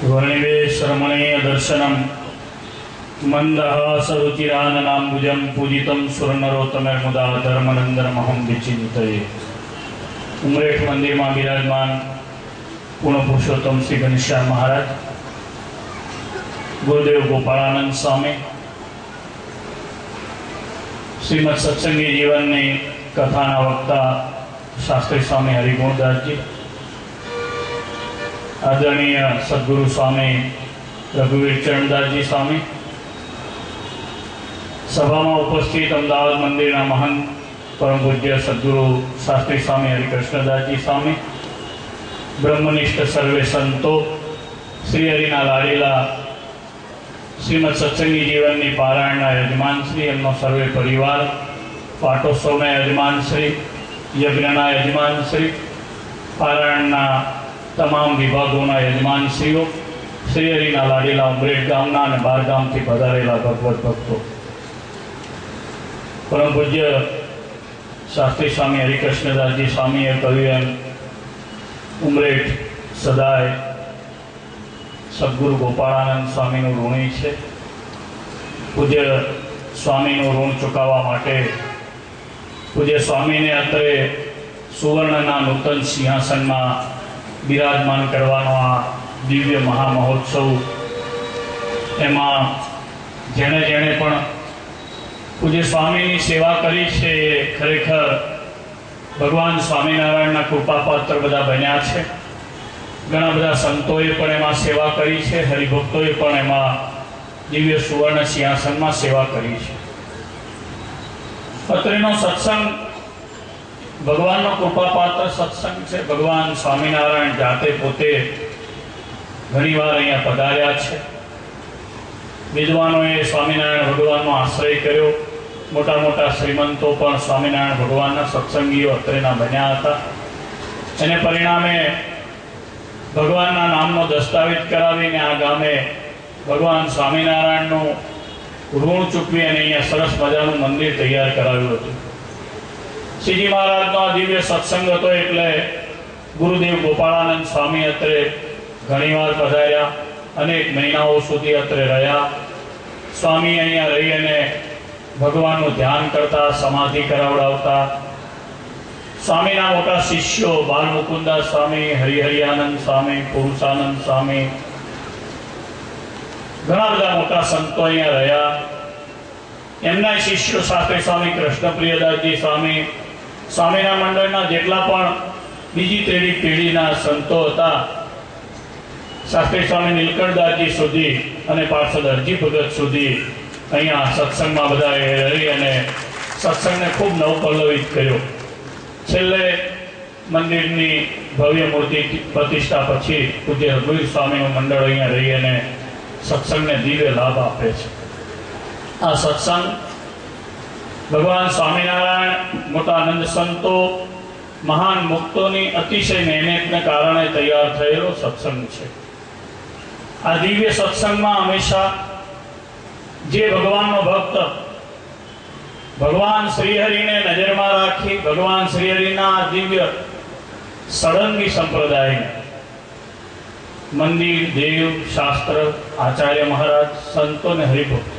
वर्णिवेशरमणीय दर्शनम मंदहासरुचिराननाम्बुजं पूजितं सुरनरोत्तमैर्मुदा धर्मनंदनमहं विचिन्तये। उमरेठ मंदिर में विराजमान पूर्ण पुरुषोत्तम श्री घनश्याम महाराज, गुरुदेव गोपालानंद स्वामी, श्रीमद सत्संगी जीवन ने कथाना वक्ता शास्त्री स्वामी हरिगुणदास जी, आदरणीय सद्गुरु स्वामी रघुवीर चरणदास जी स्वामी, सभा में उपस्थित अमदावाद मंदिर महंत परम पूज्य सद्गुरु शास्त्री स्वामी हरिकृष्णदास जी स्वामी, ब्रह्मनिष्ठ सर्वे संतो, श्री हरिना लाड़ेला श्रीमद सत्संगी जीवन की पारायण यजमान श्री, एमनो सर्वे परिवार, पाटोत्सव यजमान श्री, यज्ञना यजमान श्री, पारायण तमाम विभागों यजमान श्रीओ, श्री हरिना लाड़ेला उमरेठ गामना अने बार गामथी पधारेला भगवत भक्तो, परम पूज्य शास्त्री स्वामी हरिकृष्णदास जी स्वामी कह્યું એમ उमरेठ सदाय सद्गुरु गोपालानंद स्वामी ऋणी है। पूज्य स्वामी ऋण चुकावा माटे पूज्य स्वामी ने अत्रे सुवर्णना नूतन सिंहासन में विराजमान करवानो आ दिव्य महामहोत्सव, एमां जेणे जेणे पण पूज्य स्वामी की सेवा करी है, खरेखर भगवान स्वामीनारायण कृपापात्र बधा बन्या छे। घणा बधा संतोए पण एमां सेवा करी है, हरिभक्तोए पण एमां दिव्य सुवर्ण सिंहासन में सेवा करी है। अत्रेनो सत्संग भगवान कृपापात्र सत्संग है। भगवान स्वामीनारायण जाते पोते घणी वार अहींया पधार्या छे। विद्वानोए स्वामीनारायण भगवान आश्रय कर्यो। मोटा मोटा श्रीमंतो पण स्वामीनारायण भगवान सत्संगीओ अत्रेना बन्या हता। एने परिणामे भगवान नामनो दस्तावेज करावीने आ गामे भगवान स्वामीनारायणनुं ऋण चूकवी अने अहींया सरस मजानुं मंदिर तैयार कराव्युं हतुं। श्रीजी महाराजनो आ दिव्य सत्संग हतो एटले गुरुदेव गोपालानंद स्वामी अत्रे घणीवार पधार्या, अनेक महीनाओ सुधी अत्रे रह्या। स्वामी अहींया रही अने भगवान ध्यान करता, समाधि करावड़ावता। स्वामीना मोटा शिष्यो बाल मुकुंदास स्वामी, हरिहरियानंद स्वामी, पुरुषानंद स्वामी, घणा बधा मोटा संतो अहींया रह्या। एमना शिष्यो साथे स्वामी कृष्णप्रियदास जी स्वामी, स्वामीना मंडळना जेटला पण बीजी त्रीजी पेढ़ीना संतो हता, शास्त्री स्वामी नीलकंठदास जी सुधी अने पार्षद हरजी भगत सुधी अहींया सत्संग में बधाए रही अने सत्संग ने खूब नवपल्लवित कर्यो। छेल्ले मंदिरनी भव्य मूर्ति प्रतिष्ठा पछी पूज्य रघुवीर स्वामी मंडळ अहींया रही अने सत्संग ने दिव्य लाभ आपे छे। आ सत्संग भगवान स्वामीनारायण मोटा आनंद संतो महान मुक्तोनी अतिशय मेहनत ने कारणे तैयार थयेलो सत्संग छे। आ दिव्य सत्संग में हमेशा जे भगवान नो भक्त भगवान श्रीहरि ने नजर में राखी भगवान श्रीहरि ना दिव्य सड़ंगी संप्रदाय मंदिर, देव, शास्त्र, आचार्य महाराज, संतो ने हरिभक्त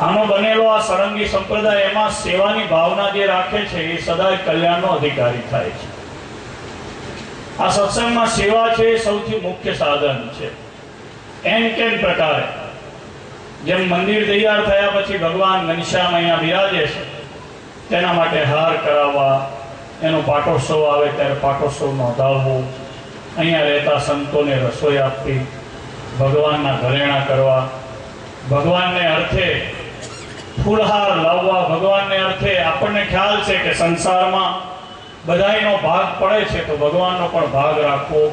आनो बनेलो आ सड़ंगी संप्रदाय एमां सेवानी भावना जे राखे छे ए सदाय कल्याणनो अधिकारी थाय छे। आ सत्संग में सेवा छे सौथी मुख्य साधन छे। एम केम प्रकारे जेम मंदिर तैयार थया पछी भगवान घनश्याम अहींया विराजे छे, तेना माटे हार कराववा, एनो पाटोत्सव आवे त्यारे पाटोत्सव नोंधाववो, अहींया रहता संतोने रसोई आपवी, भगवानना घरेणा करवा, भगवानने अर्थे फूलहार लाववा, भगवानने अर्थे आपणे ख्याल छे के संसारमां बधाईनो भाग पड़े छे तो भगवाननो पण भाग राखवो।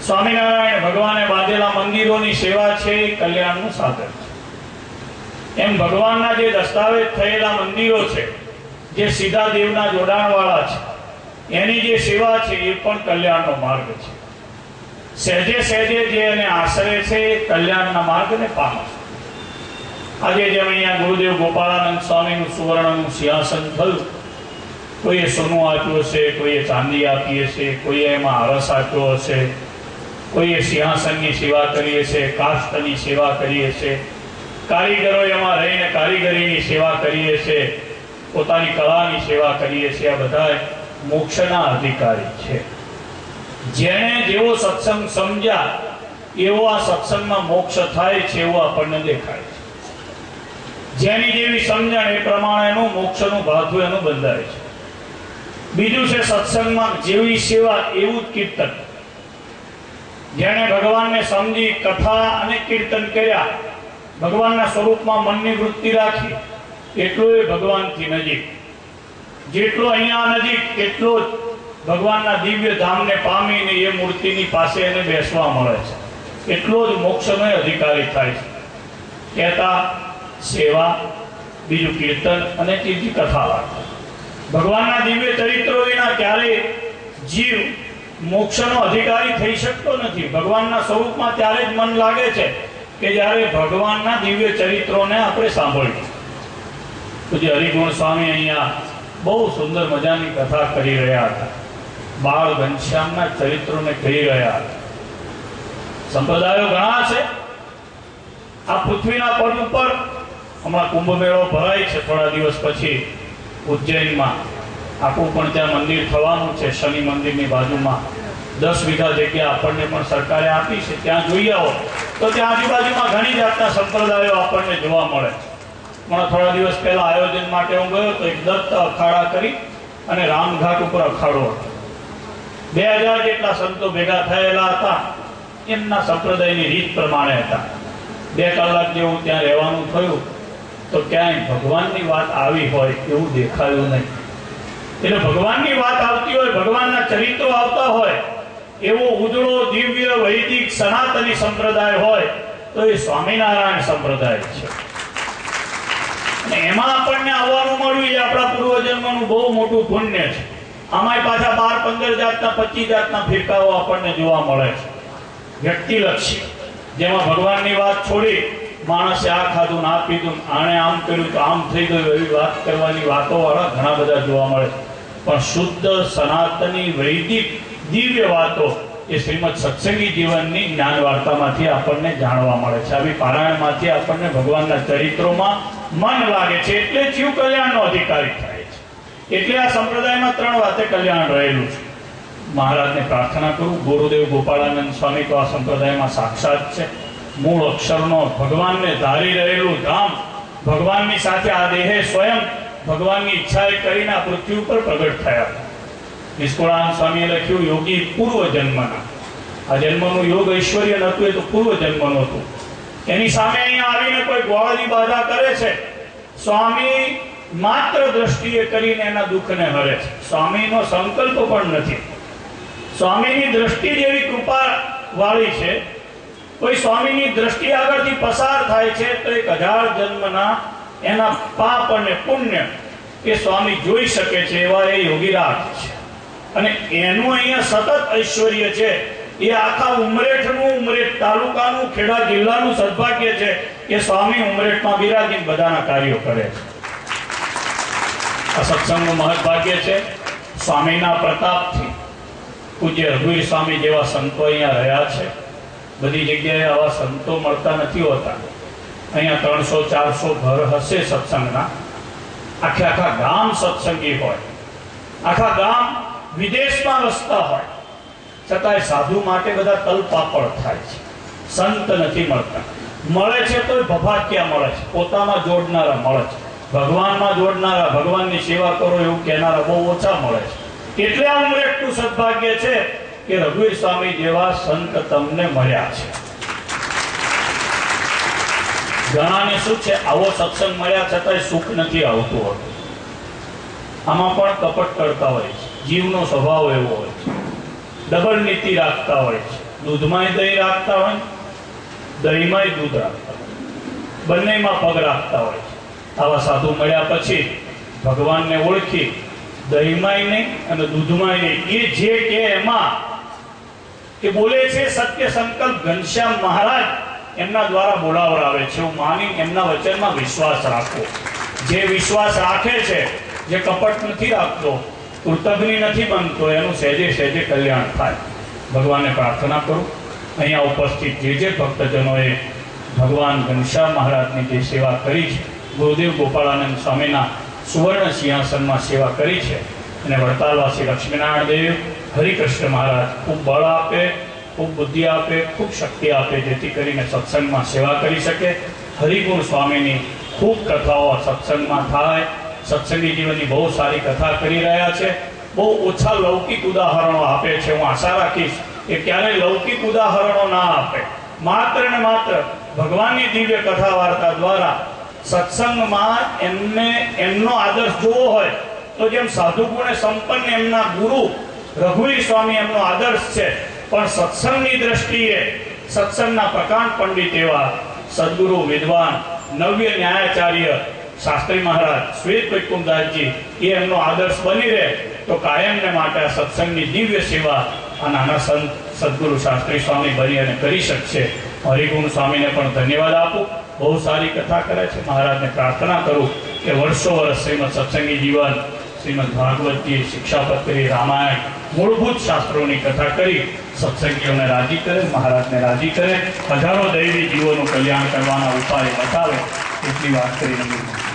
स्वामीनारायण भगवाने बांधेला मंदिरों सेवा छे कल्याणनुं साधन छे। एम भगवानना जे दस्तावेज थयेला मंदिरो छे, जे सीधा देवना जोडाणवाळा छे, एनी जे सेवा छे ए पण कल्याणनो मार्ग छे। सहजे सहजे जे एने आश्रय छे कल्याणना मार्गने पामे छे। आजे जेम अहींया गुरुदेव गोपालानंद स्वामीनुं सुवर्णनुं सिंहासन थयुं, कोईए सोનું આપ્યું હશે, કોઈએ ચાંદી આપી હશે, કોઈએ એમાં આરસ આપ્યો હશે, કોઈએ સિંહાસનની સેવા કરીએ છીએ, કાષ્ઠની સેવા કરીએ છીએ, કારીગરો એમાં રહીને કારીગરીની સેવા કરીએ છીએ, પોતાની કળાની સેવા કરીએ છીએ. આ બધા મોક્ષના અધિકારી છે. જેણે જેવો સત્સંગ સમજ્યા એવો આ સત્સંગમાં મોક્ષ થાય છે એવું આપણને દેખાય છે. જેની જેવી સમજણ એ પ્રમાણેનું મોક્ષનું ભાથું એનું બંધાય છે. બીજું છે સત્સંગમાં જેવી સેવા એવું જ કીર્તન. જેણે ભગવાનને સમજી કથા અને કીર્તન કર્યા, ભગવાનના સ્વરૂપમાં મનની વૃત્તિ રાખી, એટલો એ ભગવાનથી નજીક. જેટલો અહીંયા નજીક એટલો જ ભગવાનના દિવ્ય ધામને પામીને એ મૂર્તિની પાસે એને બેસવા મળે છે. એટલો જ મોક્ષનો અધિકારી થાય છે. કહેતા, સેવા, બીજું કીર્તન અને ત્રીજી કથા વાર્તા. ભગવાનના દિવ્ય ચરિત્રો વિના ક્યારેય જીવ મોક્ષનો અધિકારી થઈ શકતો નથી. ભગવાનના સ્વરૂપમાં ત્યારે જ મન લાગે છે કે જ્યારે ભગવાનના દિવ્ય ચરિત્રોને આપણે સાંભળીએ. પૂજ્ય હરિગુણ સ્વામી અહીંયા બહુ સુંદર મજાની કથા કરી રહ્યા હતા. બાળ ઘનશ્યામના ચરિત્રોને કહી રહ્યા હતા. સંપ્રદાયો ઘણા છે આ પૃથ્વીના પદ ઉપર. હમણાં કુંભ મેળો ભરાય છે થોડા દિવસ પછી ઉજ્જૈનમાં. આખું પણ ત્યાં મંદિર થવાનું છે, શનિ મંદિરની બાજુમાં. 10 વીઘા જગ્યા આપણને પણ સરકારે આપી છે. ત્યાં જોઈ આવો તો ત્યાં આજુબાજુમાં ઘણી જાતના સંપ્રદાયો આપણને જોવા મળે. પણ થોડા દિવસ પહેલા આયોજન માટે હું ગયો તો એક દત્ત અખાડા કરી અને રામઘાટ ઉપર અખાડો હતો. 2000 જેટલા સંતો ભેગા થયેલા હતા. એમના સંપ્રદાયની રીત પ્રમાણે હતા. 2 કલાક જેવું ત્યાં રહેવાનું થયું તો ક્યાંય ભગવાનની વાત આવી હોય એવું દેખાયું નહીં. એટલે ભગવાનની વાત આવતી હોય, ભગવાનના ચરિત્રો આવતા હોય એવો ઉજળો દિવ્ય વૈદિક સનાતની સંપ્રદાય હોય તો એ સ્વામિનારાયણ સંપ્રદાય છે. અને એમાં આપણને આવવાનું મળ્યું એ આપણા પૂર્વજન્મનું બહુ મોટું પુણ્ય છે. આમાંય પાછા 12-15 જાતના 25 જાતના ફિરકાઓ આપણને જોવા મળે છે, વ્યક્તિલક્ષી. જેમાં ભગવાનની વાત છોડી માણસે આ ખાધું, ના પીધું, આણે આમ કર્યું તો આમ થઈ ગયું એવી વાત કરવાની વાતો વાળા ઘણા બધા જોવા મળે છે. પણ શુદ્ધ સનાતની વૈદિક દિવ્ય વાતો એ શ્રીમદ સત્સંગી જીવનની જ્ઞાન વાર્તામાંથી આપણને જાણવા મળે છે. આવી પારાયણમાંથી આપણને ભગવાનના ચરિત્રોમાં મન લાગે છે. એટલે જીવ કલ્યાણનો અધિકારી થાય છે. એટલે આ સંપ્રદાયમાં 3 વાતે કલ્યાણ રહેલું છે. મહારાજને પ્રાર્થના કરું, ગુરુદેવ ગોપાળાનંદ સ્વામી તો આ સંપ્રદાયમાં સાક્ષાત છે. મૂળ અક્ષરનો ભગવાનને ધારી રહેલું ધામ, ભગવાનની સાથે આ દેહે સ્વયં ભગવાનની ઈચ્છાએ કરીને આ પૃથ્વી ઉપર પ્રગટ થયા. નિષ્કુળાનંદ સ્વામીએ લખ્યું, યોગી પૂર્વ જન્મના. આ જન્મનું યોગ ઐશ્વર્ય નહોતું, એ તો પૂર્વ જન્મનું હતું. એની સામે અહીંયા આવીને કોઈ ગોળની બાધા કરે છે, સ્વામી માત્ર દ્રષ્ટિએ કરીને એના દુઃખને હરે છે. સ્વામીનો સંકલ્પ પણ નથી. સ્વામીની દ્રષ્ટિ જેવી કૃપા વાળી છે. કોઈ સ્વામીની દ્રષ્ટિ આગળથી પસાર થાય છે તો 1000 જન્મના એના પાપ અને પુણ્ય એ સ્વામી જોઈ શકે છે એવા એ યોગી રાખે છે. અને એનું અહીંયા સતત ઐશ્વર્ય છે. એ આખા ઉમરેઠ તાલુકાનું, ખેડા જિલ્લાનું સદભાગ્ય છે કે સ્વામી ઉમરેઠમાં બિરાજીને બધાના કાર્યો કરે છે. આ સત્સંગનું મહદભાગ્ય છે. સ્વામીના પ્રતાપથી પૂજ્ય રઘુવીર સ્વામી જેવા સંતો અહીંયા રહ્યા છે. બધી જગ્યાએ આવા સંતો મળતા નથી હોતા. અહીંયા 300-400 ઘર હશે સત્સંગના. આખા ગામ સત્સંગી હોય, આખા ગામ વિદેશમાં વસતા હોય, છતાંય સાધુ માટે બધા તલપાપડ થાય છે. સંત નથી મળતા. મળે છે તો ભફાક્યા મળે છે, પોતામાં જોડનારા મળે છે. ભગવાનમાં જોડનારા, ભગવાનની સેવા કરો એવું કહેનારા બહુ ઓછા મળે છે. એટલે આ ઉમરેઠનું સદભાગ્ય છે કે રઘુવીર સ્વામી જેવા સંત તમને મળ્યા છે. ઘણાને શું છે, આવો સત્સંગ મળ્યા છતાંય સુખ નથી આવતું હોતું. આમાં પણ કપટ કરતા હોય છે. જીવનો સ્વભાવ એવો હોય છે. ડબલ નીતિ રાખતા હોય છે. દૂધમાંય દહીં રાખતા હોય, દહીંમાંય દૂધ રાખતા હોય, બંનેમાં પગ રાખતા હોય છે. આવા સાધુ મળ્યા પછી ભગવાનને ઓળખી દહીંમાંય નહીં અને દૂધમાંય નહીં, એ જે કે એમાં કે બોલે છે સત્ય સંકલ્પ ઘનશ્યામ મહારાજ એમના દ્વારા બોલાવડાવે છે. હું માની એમના વચનમાં વિશ્વાસ રાખો. જે વિશ્વાસ રાખે છે, જે કપટ નથી રાખતો, કૃતજ્ઞ નથી બનતો, એનું સહેજે સહેજે કલ્યાણ થાય. ભગવાનને પ્રાર્થના કરું અહીંયા ઉપસ્થિત જે ભક્તજનોએ ભગવાન ઘનશ્યામ મહારાજની જે સેવા કરી છે, ગુરુદેવ ગોપાળાનંદ સ્વામીના સુવર્ણ સિંહાસનમાં સેવા કરી છે, અને વડતાલવાસી લક્ષ્મીનારાયણ દેવ, હરિકૃષ્ણ મહારાજ ખૂબ બળ આપે, ખૂબ બુદ્ધિ આપે, ખૂબ શક્તિ આપે, જેથી કરીને સત્સંગમાં સેવા કરી શકે. હરિગુણ સ્વામીની ખૂબ કથાઓ સત્સંગમાં થાય. સત્સંગી જીવનની બહુ સારી કથા કરી રહ્યા છે. બહુ ઓછા લૌકિક ઉદાહરણો આપે છે. હું આશા રાખીશ કે ક્યારેય લૌકિક ઉદાહરણો ના આપે. માત્ર ને માત્ર ભગવાનની દિવ્ય કથા વાર્તા દ્વારા સત્સંગમાં એમનો આદર્શ જોવો હોય તો જેમ સાધુ ગુણે સંપન્ન એમના ગુરુ રઘુવીર સ્વામી એમનો આદર્શ છે, પણ સત્સંગની દ્રષ્ટિએ સત્સંગના પ્રકાંડ પંડિત એવા સદગુરુ વિદ્વાન નવ્ય ન્યાયાચાર્ય શાસ્ત્રી મહારાજ શ્વેત વૈકુંઠદાસજી એ એમનો આદર્શ બની રહે તો કાયમને માટે આ સત્સંગની દિવ્ય સેવા આ નાના સંત સદગુરુ શાસ્ત્રી સ્વામી બની અને કરી શકશે. હરિગુણ સ્વામીને પણ ધન્યવાદ આપું. બહુ સારી કથા કરે છે. મહારાજને પ્રાર્થના કરું કે વર્ષો વર્ષ શ્રીમદ સત્સંગી જીવન, શ્રીમદ ભાગવતજી, શિક્ષાપત્રી, રામાયણ, મૂળભૂત શાસ્ત્રોની કથા કરી સત્સંગીઓને રાજી કરે, મહારાજને રાજી કરે, હજારો દૈવી જીવોનું કલ્યાણ કરવાના ઉપાય બતાવે એટલી વાત કરી.